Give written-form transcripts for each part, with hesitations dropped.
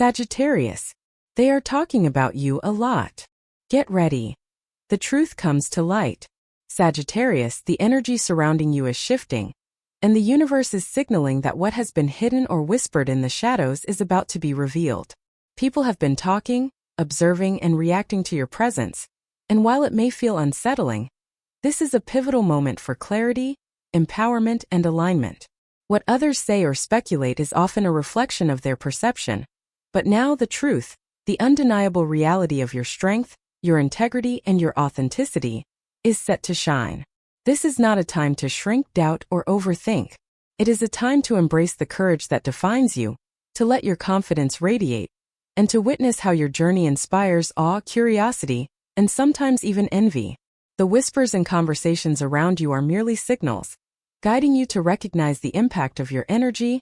Sagittarius. They are talking about you a lot. Get ready. The truth comes to light. Sagittarius, the energy surrounding you is shifting, and the universe is signaling that what has been hidden or whispered in the shadows is about to be revealed. People have been talking, observing, and reacting to your presence, and while it may feel unsettling, this is a pivotal moment for clarity, empowerment, and alignment. What others say or speculate is often a reflection of their perception, but now the truth, the undeniable reality of your strength, your integrity, and your authenticity, is set to shine. This is not a time to shrink, doubt, or overthink. It is a time to embrace the courage that defines you, to let your confidence radiate, and to witness how your journey inspires awe, curiosity, and sometimes even envy. The whispers and conversations around you are merely signals, guiding you to recognize the impact of your energy,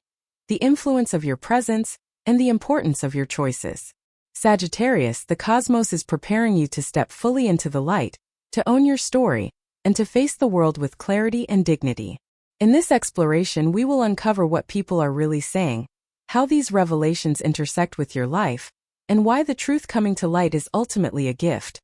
the influence of your presence, and the importance of your choices. Sagittarius, the cosmos is preparing you to step fully into the light, to own your story, and to face the world with clarity and dignity. In this exploration, we will uncover what people are really saying, how these revelations intersect with your life, and why the truth coming to light is ultimately a gift.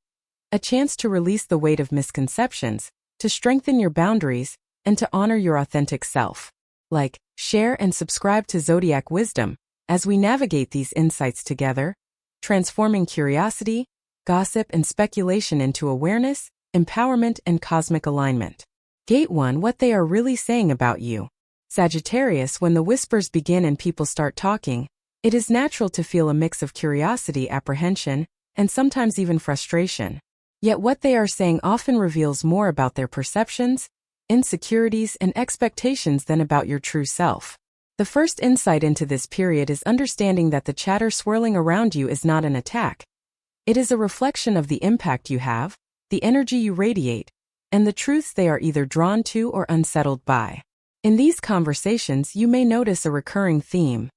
A chance to release the weight of misconceptions, to strengthen your boundaries, and to honor your authentic self. Like, share, and subscribe to Zodiac Wisdom as we navigate these insights together, transforming curiosity, gossip, and speculation into awareness, empowerment, and cosmic alignment. Gate 1. What they are really saying about you. Sagittarius, when the whispers begin and people start talking, it is natural to feel a mix of curiosity, apprehension, and sometimes even frustration. Yet what they are saying often reveals more about their perceptions, insecurities, and expectations than about your true self. The first insight into this period is understanding that the chatter swirling around you is not an attack. It is a reflection of the impact you have, the energy you radiate, and the truths they are either drawn to or unsettled by. In these conversations, you may notice a recurring theme: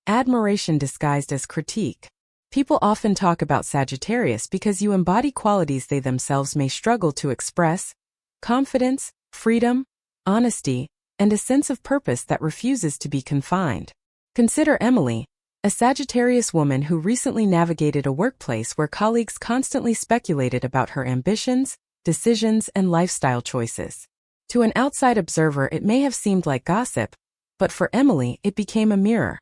admiration disguised as critique. People often talk about Sagittarius because you embody qualities they themselves may struggle to express: confidence, freedom, honesty, and a sense of purpose that refuses to be confined. Consider Emily, a Sagittarius woman who recently navigated a workplace where colleagues constantly speculated about her ambitions, decisions, and lifestyle choices. To an outside observer, it may have seemed like gossip, but for Emily, it became a mirror.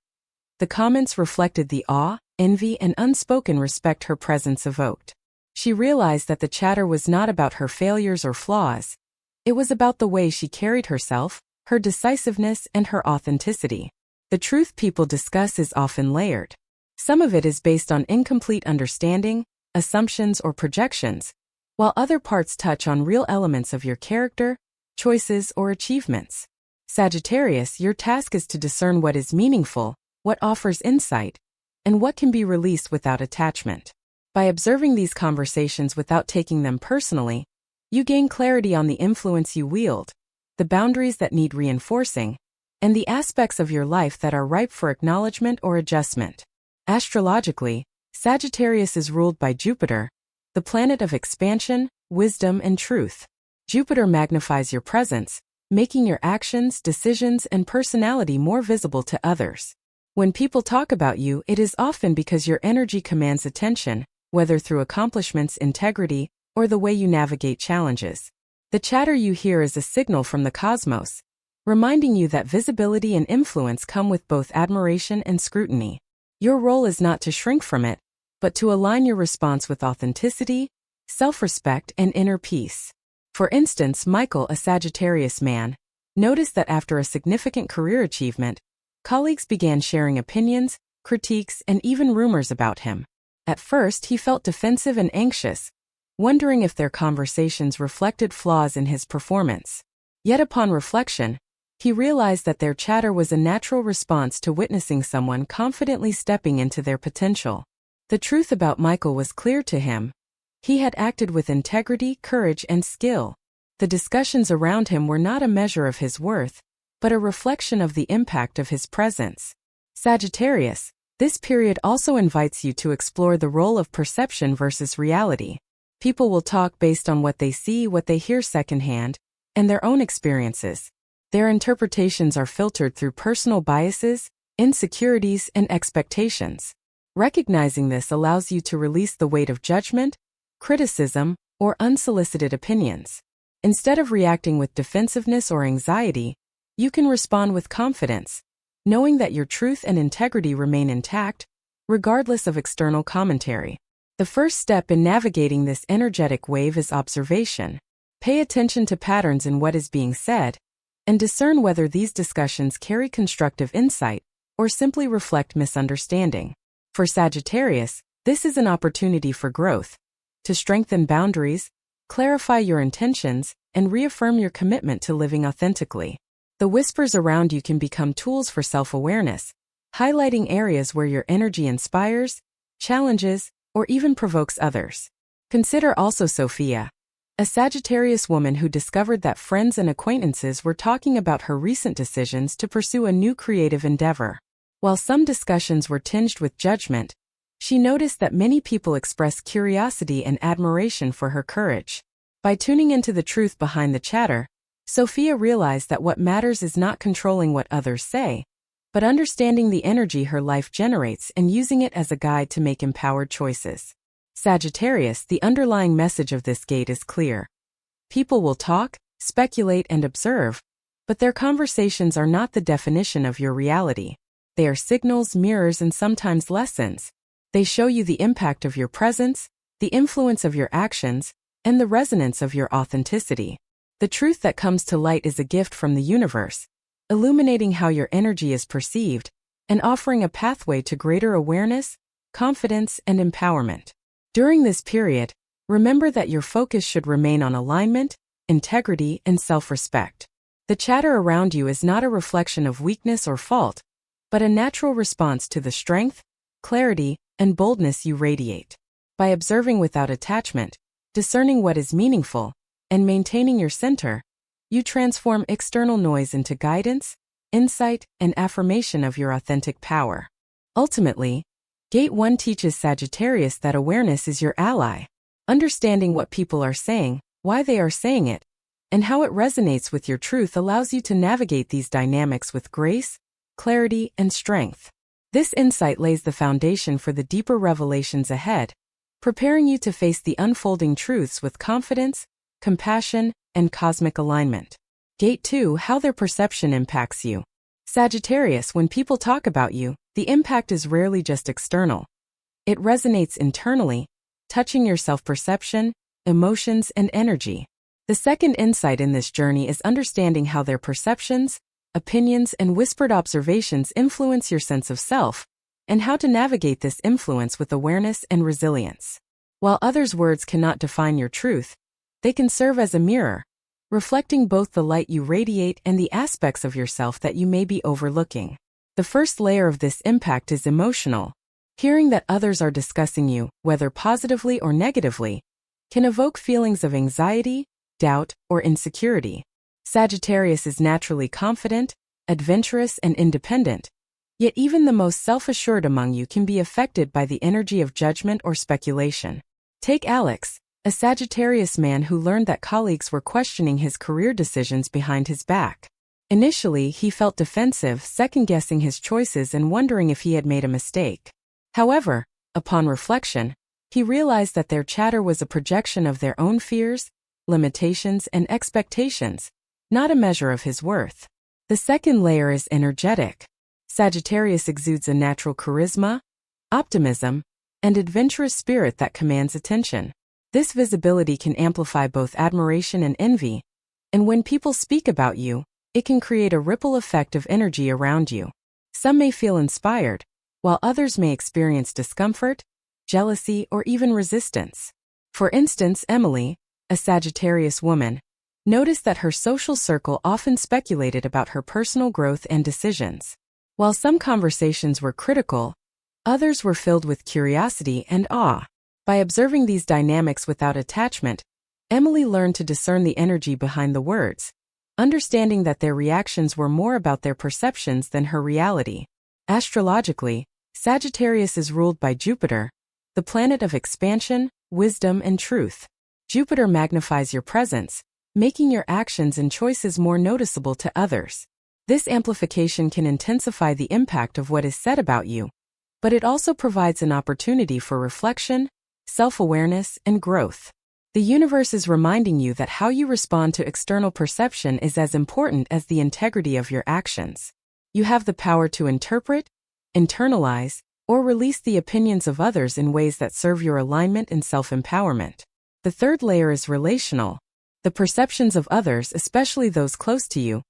The comments reflected the awe, envy, and unspoken respect her presence evoked. She realized that the chatter was not about her failures or flaws. It was about the way she carried herself, her decisiveness, and her authenticity. The truth people discuss is often layered. Some of it is based on incomplete understanding, assumptions, or projections, while other parts touch on real elements of your character, choices, or achievements. Sagittarius, your task is to discern what is meaningful, what offers insight, and what can be released without attachment. By observing these conversations without taking them personally, you gain clarity on the influence you wield, the boundaries that need reinforcing, and the aspects of your life that are ripe for acknowledgement or adjustment. Astrologically, Sagittarius is ruled by Jupiter, the planet of expansion, wisdom, and truth. Jupiter magnifies your presence, making your actions, decisions, and personality more visible to others. When people talk about you, it is often because your energy commands attention, whether through accomplishments, integrity, or the way you navigate challenges. The chatter you hear is a signal from the cosmos, reminding you that visibility and influence come with both admiration and scrutiny. Your role is not to shrink from it, but to align your response with authenticity, self-respect, and inner peace. For instance, Michael, a Sagittarius man, noticed that after a significant career achievement, colleagues began sharing opinions, critiques, and even rumors about him. At first, he felt defensive and anxious, wondering if their conversations reflected flaws in his performance. Yet upon reflection, he realized that their chatter was a natural response to witnessing someone confidently stepping into their potential. The truth about Michael was clear to him. He had acted with integrity, courage, and skill. The discussions around him were not a measure of his worth, but a reflection of the impact of his presence. Sagittarius, this period also invites you to explore the role of perception versus reality. People will talk based on what they see, what they hear secondhand, and their own experiences. Their interpretations are filtered through personal biases, insecurities, and expectations. Recognizing this allows you to release the weight of judgment, criticism, or unsolicited opinions. Instead of reacting with defensiveness or anxiety, you can respond with confidence, knowing that your truth and integrity remain intact, regardless of external commentary. The first step in navigating this energetic wave is observation. Pay attention to patterns in what is being said, and discern whether these discussions carry constructive insight or simply reflect misunderstanding. For Sagittarius, this is an opportunity for growth, to strengthen boundaries, clarify your intentions, and reaffirm your commitment to living authentically. The whispers around you can become tools for self-awareness, highlighting areas where your energy inspires, challenges, or even provokes others. Consider also Sophia, a Sagittarius woman who discovered that friends and acquaintances were talking about her recent decisions to pursue a new creative endeavor. While some discussions were tinged with judgment, she noticed that many people expressed curiosity and admiration for her courage. By tuning into the truth behind the chatter, Sophia realized that what matters is not controlling what others say, but understanding the energy her life generates and using it as a guide to make empowered choices. Sagittarius, the underlying message of this gate is clear. People will talk, speculate, and observe, but their conversations are not the definition of your reality. They are signals, mirrors, and sometimes lessons. They show you the impact of your presence, the influence of your actions, and the resonance of your authenticity. The truth that comes to light is a gift from the universe, illuminating how your energy is perceived and offering a pathway to greater awareness, confidence, and empowerment. During this period, remember that your focus should remain on alignment, integrity, and self-respect. The chatter around you is not a reflection of weakness or fault, but a natural response to the strength, clarity, and boldness you radiate. By observing without attachment, discerning what is meaningful, and maintaining your center, you transform external noise into guidance, insight, and affirmation of your authentic power. Ultimately, Gate 1 teaches Sagittarius that awareness is your ally. Understanding what people are saying, why they are saying it, and how it resonates with your truth allows you to navigate these dynamics with grace, clarity, and strength. This insight lays the foundation for the deeper revelations ahead, preparing you to face the unfolding truths with confidence, compassion, and cosmic alignment. Gate 2, how their perception impacts you. Sagittarius, when people talk about you, the impact is rarely just external. It resonates internally, touching your self-perception, emotions, and energy. The second insight in this journey is understanding how their perceptions, opinions, and whispered observations influence your sense of self, and how to navigate this influence with awareness and resilience. While others' words cannot define your truth, they can serve as a mirror, reflecting both the light you radiate and the aspects of yourself that you may be overlooking. The first layer of this impact is emotional. Hearing that others are discussing you, whether positively or negatively, can evoke feelings of anxiety, doubt, or insecurity. Sagittarius is naturally confident, adventurous, and independent, yet even the most self-assured among you can be affected by the energy of judgment or speculation. Take Alex, a Sagittarius man who learned that colleagues were questioning his career decisions behind his back. Initially, he felt defensive, second-guessing his choices and wondering if he had made a mistake. However, upon reflection, he realized that their chatter was a projection of their own fears, limitations, and expectations, not a measure of his worth. The second layer is energetic. Sagittarius exudes a natural charisma, optimism, and adventurous spirit that commands attention. This visibility can amplify both admiration and envy, and when people speak about you, it can create a ripple effect of energy around you. Some may feel inspired, while others may experience discomfort, jealousy, or even resistance. For instance, Emily, a Sagittarius woman, noticed that her social circle often speculated about her personal growth and decisions. While some conversations were critical, others were filled with curiosity and awe. By observing these dynamics without attachment, Emily learned to discern the energy behind the words, understanding that their reactions were more about their perceptions than her reality. Astrologically, Sagittarius is ruled by Jupiter, the planet of expansion, wisdom, and truth. Jupiter magnifies your presence, making your actions and choices more noticeable to others. This amplification can intensify the impact of what is said about you, but it also provides an opportunity for reflection, self-awareness, and growth. The universe is reminding you that how you respond to external perception is as important as the integrity of your actions. You have the power to interpret, internalize, or release the opinions of others in ways that serve your alignment and self-empowerment. The third layer is relational. The perceptions of others, especially those close to you,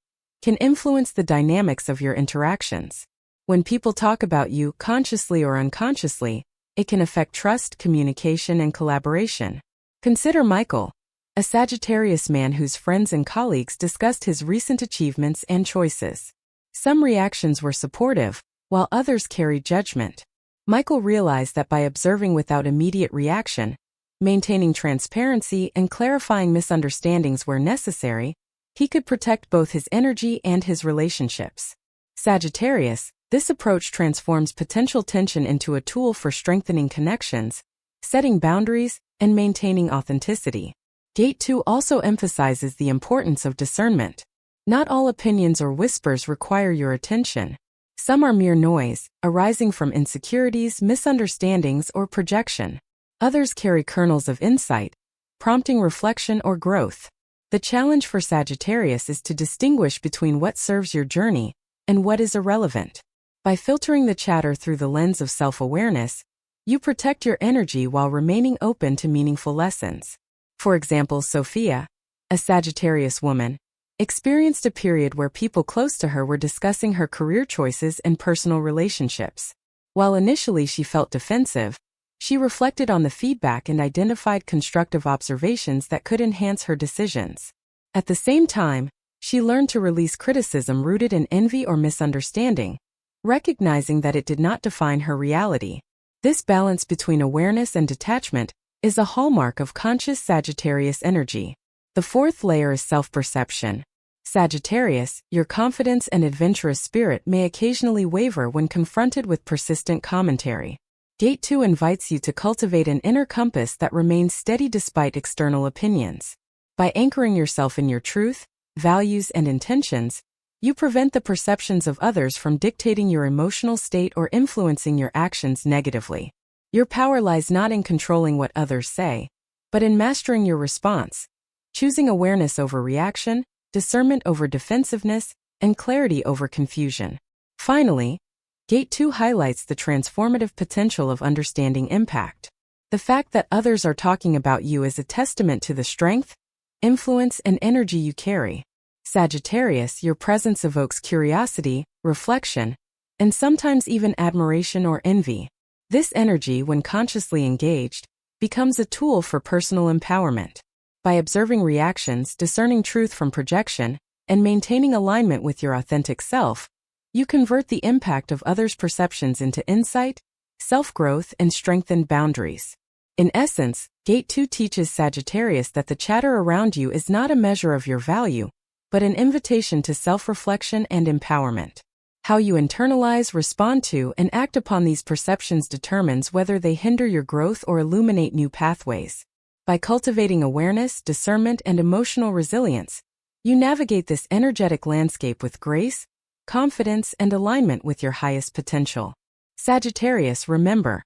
can influence the dynamics of your interactions. When people talk about you, consciously or unconsciously, it can affect trust, communication, and collaboration. Consider Michael, a Sagittarius man whose friends and colleagues discussed his recent achievements and choices. Some reactions were supportive, while others carried judgment. Michael realized that by observing without immediate reaction, maintaining transparency, and clarifying misunderstandings where necessary, he could protect both his energy and his relationships. Sagittarius, this approach transforms potential tension into a tool for strengthening connections, setting boundaries, and maintaining authenticity. Gate 2 also emphasizes the importance of discernment. Not all opinions or whispers require your attention. Some are mere noise, arising from insecurities, misunderstandings, or projection. Others carry kernels of insight, prompting reflection or growth. The challenge for Sagittarius is to distinguish between what serves your journey and what is irrelevant. By filtering the chatter through the lens of self-awareness, you protect your energy while remaining open to meaningful lessons. For example, Sophia, a Sagittarius woman, experienced a period where people close to her were discussing her career choices and personal relationships. While initially she felt defensive, she reflected on the feedback and identified constructive observations that could enhance her decisions. At the same time, she learned to release criticism rooted in envy or misunderstanding, recognizing that it did not define her reality. This balance between awareness and detachment is a hallmark of conscious Sagittarius energy. The fourth layer is self-perception. Sagittarius, your confidence and adventurous spirit may occasionally waver when confronted with persistent commentary. Gate 2 invites you to cultivate an inner compass that remains steady despite external opinions. By anchoring yourself in your truth, values, and intentions, you prevent the perceptions of others from dictating your emotional state or influencing your actions negatively. Your power lies not in controlling what others say, but in mastering your response, choosing awareness over reaction, discernment over defensiveness, and clarity over confusion. Finally, Gate 2 highlights the transformative potential of understanding impact. The fact that others are talking about you is a testament to the strength, influence, and energy you carry. Sagittarius, your presence evokes curiosity, reflection, and sometimes even admiration or envy. This energy, when consciously engaged, becomes a tool for personal empowerment. By observing reactions, discerning truth from projection, and maintaining alignment with your authentic self, you convert the impact of others' perceptions into insight, self-growth, and strengthened boundaries. In essence, Gate 2 teaches Sagittarius that the chatter around you is not a measure of your value, but an invitation to self-reflection and empowerment. How you internalize, respond to, and act upon these perceptions determines whether they hinder your growth or illuminate new pathways. By cultivating awareness, discernment, and emotional resilience, you navigate this energetic landscape with grace, confidence, and alignment with your highest potential. Sagittarius, remember,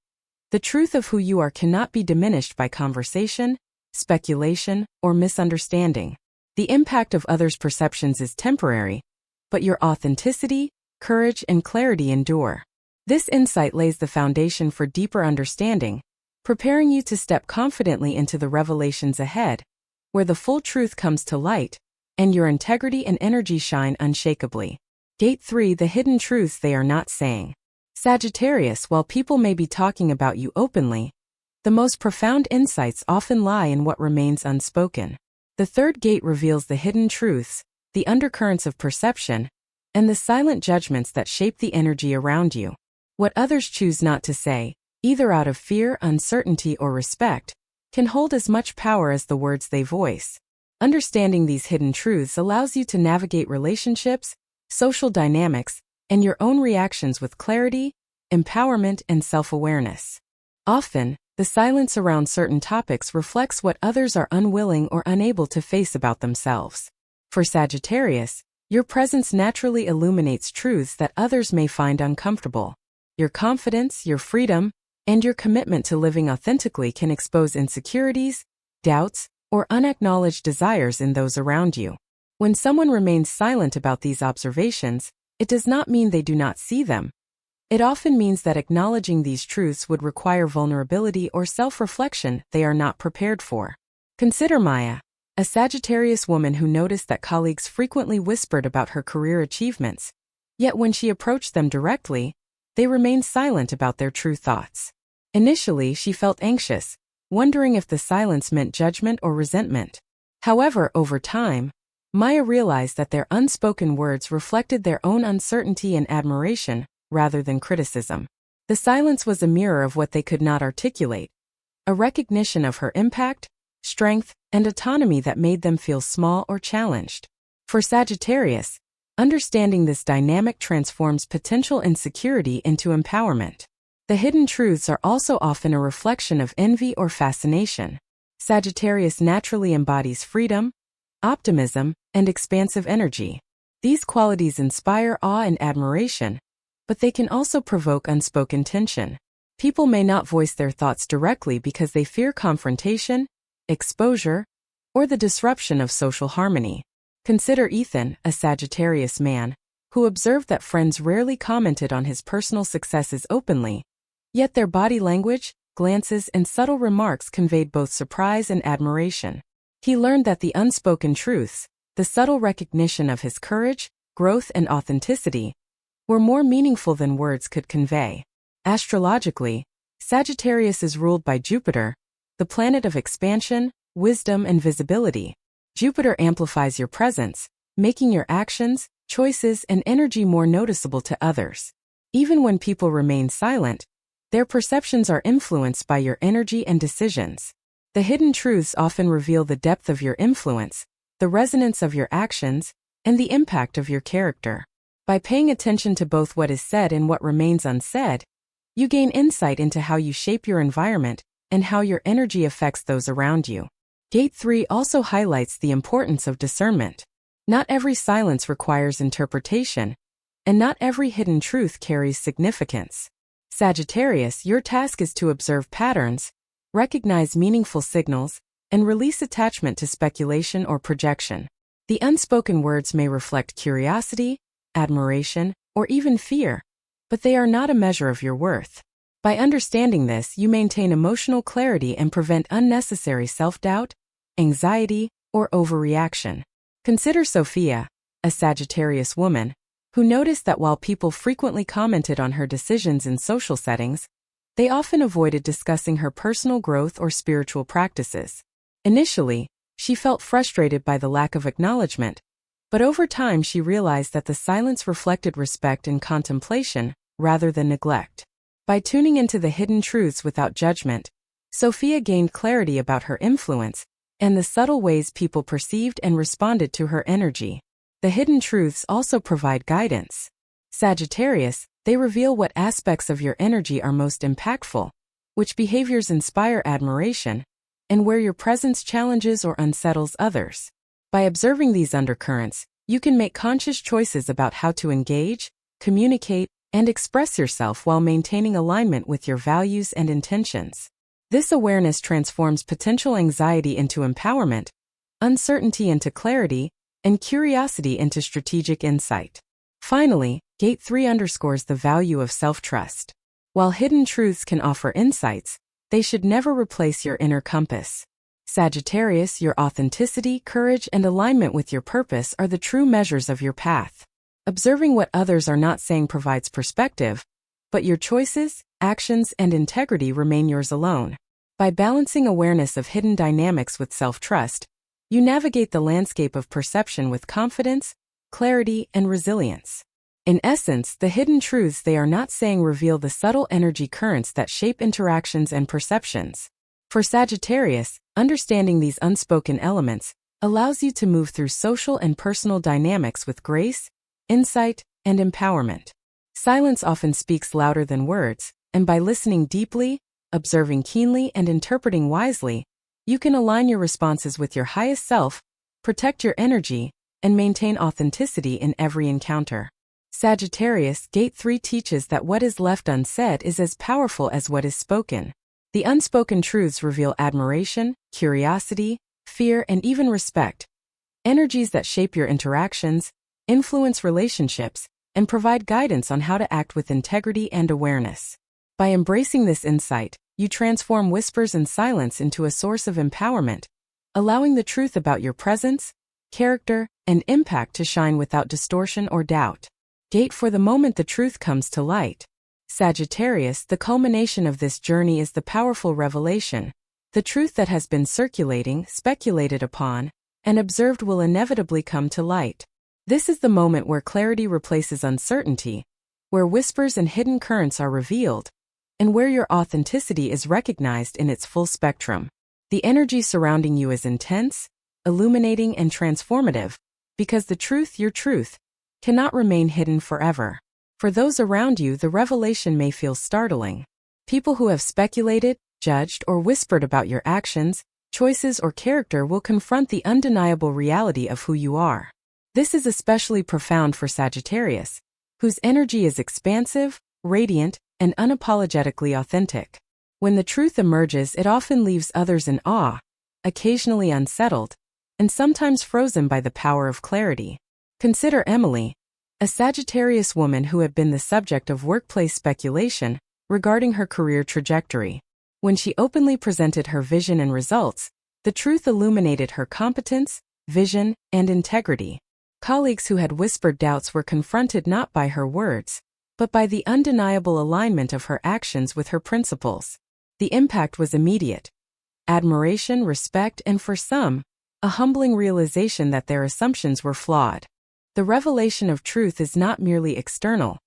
the truth of who you are cannot be diminished by conversation, speculation, or misunderstanding. The impact of others' perceptions is temporary, but your authenticity, courage, and clarity endure. This insight lays the foundation for deeper understanding, preparing you to step confidently into the revelations ahead, where the full truth comes to light, and your integrity and energy shine unshakably. Gate 3, the hidden truths they are not saying. Sagittarius, while people may be talking about you openly, the most profound insights often lie in what remains unspoken. The third gate reveals the hidden truths, the undercurrents of perception, and the silent judgments that shape the energy around you. What others choose not to say, either out of fear, uncertainty, or respect, can hold as much power as the words they voice. Understanding these hidden truths allows you to navigate relationships, social dynamics, and your own reactions with clarity, empowerment, and self-awareness. Often, the silence around certain topics reflects what others are unwilling or unable to face about themselves. For Sagittarius, your presence naturally illuminates truths that others may find uncomfortable. Your confidence, your freedom, and your commitment to living authentically can expose insecurities, doubts, or unacknowledged desires in those around you. When someone remains silent about these observations, it does not mean they do not see them. It often means that acknowledging these truths would require vulnerability or self-reflection they are not prepared for. Consider Maya, a Sagittarius woman who noticed that colleagues frequently whispered about her career achievements, yet when she approached them directly, they remained silent about their true thoughts. Initially, she felt anxious, wondering if the silence meant judgment or resentment. However, over time, Maya realized that their unspoken words reflected their own uncertainty and admiration, rather than criticism. The silence was a mirror of what they could not articulate, a recognition of her impact, strength, and autonomy that made them feel small or challenged. For Sagittarius, understanding this dynamic transforms potential insecurity into empowerment. The hidden truths are also often a reflection of envy or fascination. Sagittarius naturally embodies freedom, optimism, and expansive energy. These qualities inspire awe and admiration, but they can also provoke unspoken tension. People may not voice their thoughts directly because they fear confrontation, exposure, or the disruption of social harmony. Consider Ethan, a Sagittarius man, who observed that friends rarely commented on his personal successes openly, yet their body language, glances, and subtle remarks conveyed both surprise and admiration. He learned that the unspoken truths, the subtle recognition of his courage, growth, and authenticity, were more meaningful than words could convey. Astrologically, Sagittarius is ruled by Jupiter, the planet of expansion, wisdom, and visibility. Jupiter amplifies your presence, making your actions, choices, and energy more noticeable to others. Even when people remain silent, their perceptions are influenced by your energy and decisions. The hidden truths often reveal the depth of your influence, the resonance of your actions, and the impact of your character. By paying attention to both what is said and what remains unsaid, you gain insight into how you shape your environment and how your energy affects those around you. Gate 3 also highlights the importance of discernment. Not every silence requires interpretation, and not every hidden truth carries significance. Sagittarius, your task is to observe patterns, recognize meaningful signals, and release attachment to speculation or projection. The unspoken words may reflect curiosity, admiration, or even fear, but they are not a measure of your worth. By understanding this, you maintain emotional clarity and prevent unnecessary self-doubt, anxiety, or overreaction. Consider Sophia, a Sagittarius woman, who noticed that while people frequently commented on her decisions in social settings, they often avoided discussing her personal growth or spiritual practices. Initially, she felt frustrated by the lack of acknowledgement, but over time she realized that the silence reflected respect and contemplation rather than neglect. By tuning into the hidden truths without judgment, Sophia gained clarity about her influence and the subtle ways people perceived and responded to her energy. The hidden truths also provide guidance. Sagittarius, they reveal what aspects of your energy are most impactful, which behaviors inspire admiration, and where your presence challenges or unsettles others. By observing these undercurrents, you can make conscious choices about how to engage, communicate, and express yourself while maintaining alignment with your values and intentions. This awareness transforms potential anxiety into empowerment, uncertainty into clarity, and curiosity into strategic insight. Finally, Gate 3 underscores the value of self-trust. While hidden truths can offer insights, they should never replace your inner compass. Sagittarius, your authenticity, courage, and alignment with your purpose are the true measures of your path. Observing what others are not saying provides perspective, but your choices, actions, and integrity remain yours alone. By balancing awareness of hidden dynamics with self-trust, you navigate the landscape of perception with confidence, clarity, and resilience. In essence, the hidden truths they are not saying reveal the subtle energy currents that shape interactions and perceptions. For Sagittarius, understanding these unspoken elements allows you to move through social and personal dynamics with grace, insight, and empowerment. Silence often speaks louder than words, and by listening deeply, observing keenly, and interpreting wisely, you can align your responses with your highest self, protect your energy, and maintain authenticity in every encounter. Sagittarius, Gate 3 teaches that what is left unsaid is as powerful as what is spoken. The unspoken truths reveal admiration, curiosity, fear, and even respect. Energies that shape your interactions, influence relationships, and provide guidance on how to act with integrity and awareness. By embracing this insight, you transform whispers and silence into a source of empowerment, allowing the truth about your presence, character, and impact to shine without distortion or doubt. Gate for the moment the truth comes to light. Sagittarius, the culmination of this journey is the powerful revelation. The truth that has been circulating, speculated upon, and observed will inevitably come to light. This is the moment where clarity replaces uncertainty, where whispers and hidden currents are revealed, and where your authenticity is recognized in its full spectrum. The energy surrounding you is intense, illuminating, and transformative, because the truth, your truth, cannot remain hidden forever. For those around you, the revelation may feel startling. People who have speculated, judged, or whispered about your actions, choices, or character will confront the undeniable reality of who you are. This is especially profound for Sagittarius, whose energy is expansive, radiant, and unapologetically authentic. When the truth emerges, it often leaves others in awe, occasionally unsettled, and sometimes frozen by the power of clarity. Consider Emily, a Sagittarius woman who had been the subject of workplace speculation regarding her career trajectory. When she openly presented her vision and results, the truth illuminated her competence, vision, and integrity. Colleagues who had whispered doubts were confronted not by her words, but by the undeniable alignment of her actions with her principles. The impact was immediate. Admiration, respect, and for some, a humbling realization that their assumptions were flawed. The revelation of truth is not merely external.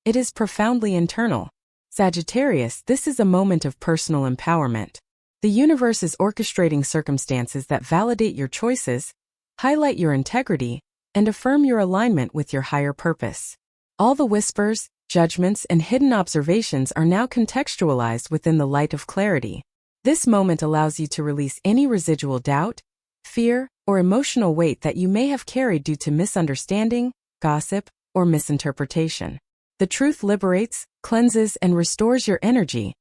It is profoundly internal. Sagittarius, this is a moment of personal empowerment. The universe is orchestrating circumstances that validate your choices, highlight your integrity, and affirm your alignment with your higher purpose. All the whispers, judgments, and hidden observations are now contextualized within the light of clarity. This moment allows you to release any residual doubt, fear, or emotional weight that you may have carried due to misunderstanding, gossip, or misinterpretation. The truth liberates, cleanses, and restores your energy,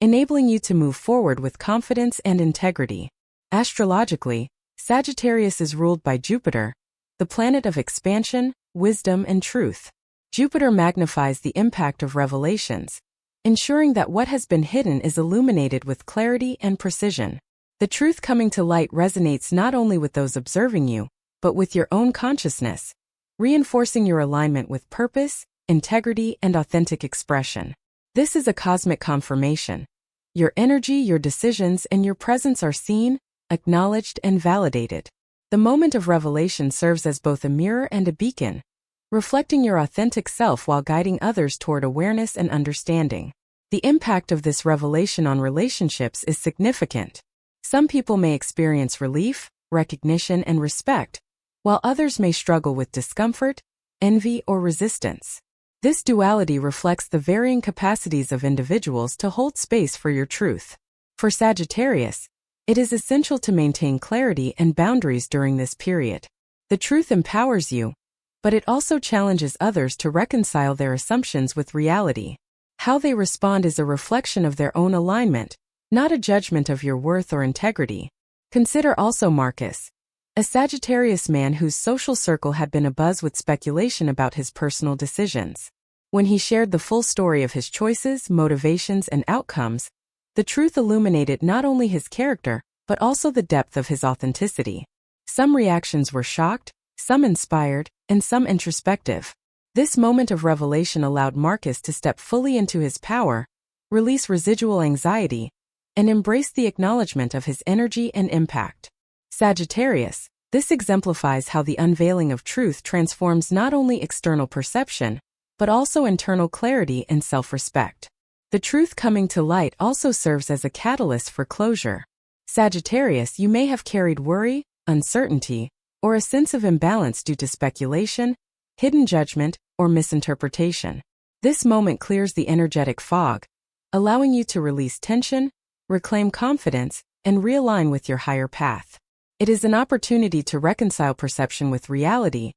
enabling you to move forward with confidence and integrity. Astrologically, Sagittarius is ruled by Jupiter, the planet of expansion, wisdom, and truth. Jupiter magnifies the impact of revelations, ensuring that what has been hidden is illuminated with clarity and precision. The truth coming to light resonates not only with those observing you, but with your own consciousness, reinforcing your alignment with purpose, integrity, and authentic expression. This is a cosmic confirmation. Your energy, your decisions, and your presence are seen, acknowledged, and validated. The moment of revelation serves as both a mirror and a beacon, reflecting your authentic self while guiding others toward awareness and understanding. The impact of this revelation on relationships is significant. Some people may experience relief, recognition, and respect, while others may struggle with discomfort, envy, or resistance. This duality reflects the varying capacities of individuals to hold space for your truth. For Sagittarius, it is essential to maintain clarity and boundaries during this period. The truth empowers you, but it also challenges others to reconcile their assumptions with reality. How they respond is a reflection of their own alignment, not a judgment of your worth or integrity. Consider also Marcus, a Sagittarius man whose social circle had been abuzz with speculation about his personal decisions. When he shared the full story of his choices, motivations, and outcomes, the truth illuminated not only his character, but also the depth of his authenticity. Some reactions were shocked, some inspired, and some introspective. This moment of revelation allowed Marcus to step fully into his power, release residual anxiety, and embrace the acknowledgement of his energy and impact. Sagittarius, this exemplifies how the unveiling of truth transforms not only external perception, but also internal clarity and self-respect. The truth coming to light also serves as a catalyst for closure. Sagittarius, you may have carried worry, uncertainty, or a sense of imbalance due to speculation, hidden judgment, or misinterpretation. This moment clears the energetic fog, allowing you to release tension, reclaim confidence, and realign with your higher path. It is an opportunity to reconcile perception with reality,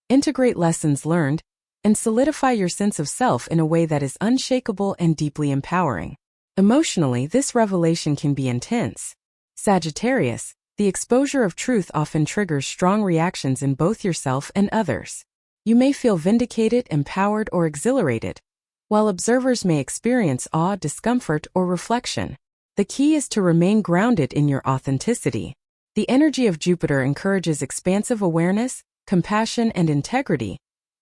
integrate lessons learned, and solidify your sense of self in a way that is unshakable and deeply empowering. Emotionally, this revelation can be intense. Sagittarius, the exposure of truth often triggers strong reactions in both yourself and others. You may feel vindicated, empowered, or exhilarated, while observers may experience awe, discomfort, or reflection. The key is to remain grounded in your authenticity. The energy of Jupiter encourages expansive awareness, compassion, and integrity,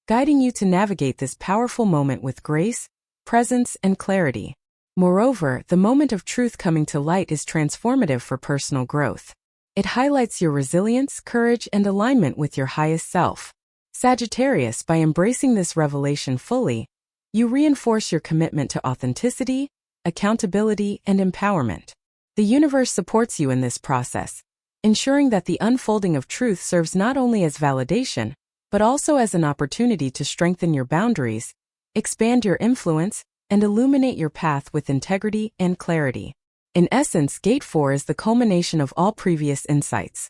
guiding you to navigate this powerful moment with grace, presence, and clarity. Moreover, the moment of truth coming to light is transformative for personal growth. It highlights your resilience, courage, and alignment with your highest self. Sagittarius, by embracing this revelation fully, you reinforce your commitment to authenticity, accountability, and empowerment. The universe supports you in this process, ensuring that the unfolding of truth serves not only as validation, but also as an opportunity to strengthen your boundaries, expand your influence, and illuminate your path with integrity and clarity. In essence, Gate 4 is the culmination of all previous insights.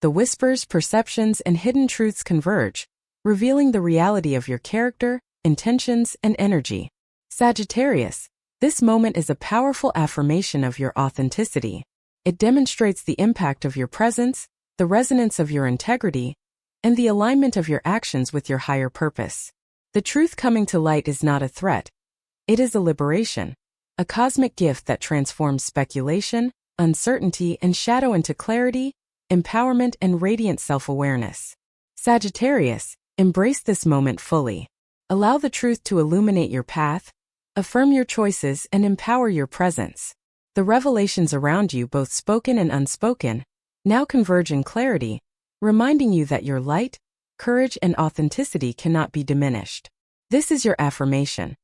The whispers, perceptions, and hidden truths converge, revealing the reality of your character, intentions, and energy. Sagittarius, this moment is a powerful affirmation of your authenticity. It demonstrates the impact of your presence, the resonance of your integrity, and the alignment of your actions with your higher purpose. The truth coming to light is not a threat. It is a liberation, a cosmic gift that transforms speculation, uncertainty, and shadow into clarity, empowerment, and radiant self-awareness. Sagittarius, embrace this moment fully. Allow the truth to illuminate your path, affirm your choices, and empower your presence. The revelations around you, both spoken and unspoken, now converge in clarity, reminding you that your light, courage, and authenticity cannot be diminished. This is your affirmation.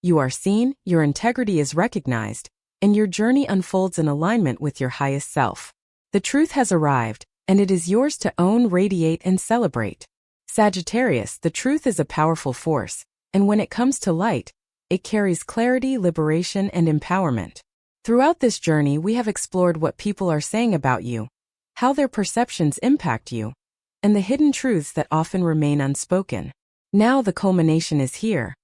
You are seen, your integrity is recognized, and your journey unfolds in alignment with your highest self. The truth has arrived, and it is yours to own, radiate, and celebrate. Sagittarius, the truth is a powerful force, and when it comes to light, it carries clarity, liberation, and empowerment. Throughout this journey, we have explored what people are saying about you, how their perceptions impact you, and the hidden truths that often remain unspoken. Now the culmination is here.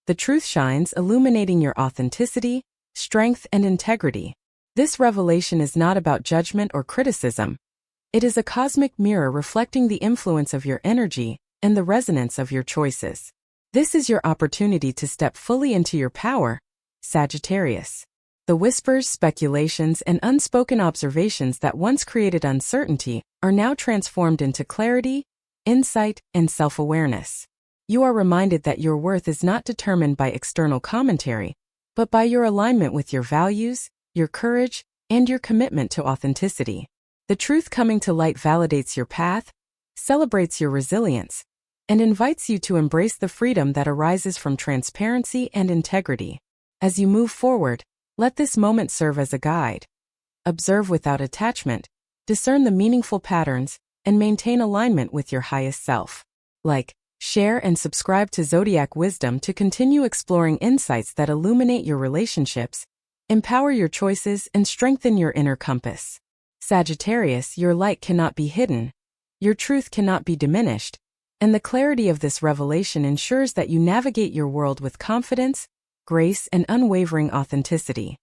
The truth shines, illuminating your authenticity, strength, and integrity. This revelation is not about judgment or criticism. It is a cosmic mirror reflecting the influence of your energy and the resonance of your choices. This is your opportunity to step fully into your power, Sagittarius. The whispers, speculations, and unspoken observations that once created uncertainty are now transformed into clarity, insight, and self-awareness. You are reminded that your worth is not determined by external commentary, but by your alignment with your values, your courage, and your commitment to authenticity. The truth coming to light validates your path, celebrates your resilience, and invites you to embrace the freedom that arises from transparency and integrity. As you move forward, let this moment serve as a guide. Observe without attachment, discern the meaningful patterns, and maintain alignment with your highest self. Like, share, and subscribe to Zodiac Wisdom to continue exploring insights that illuminate your relationships, empower your choices, and strengthen your inner compass. Sagittarius, your light cannot be hidden, your truth cannot be diminished, and the clarity of this revelation ensures that you navigate your world with confidence, grace, and unwavering authenticity.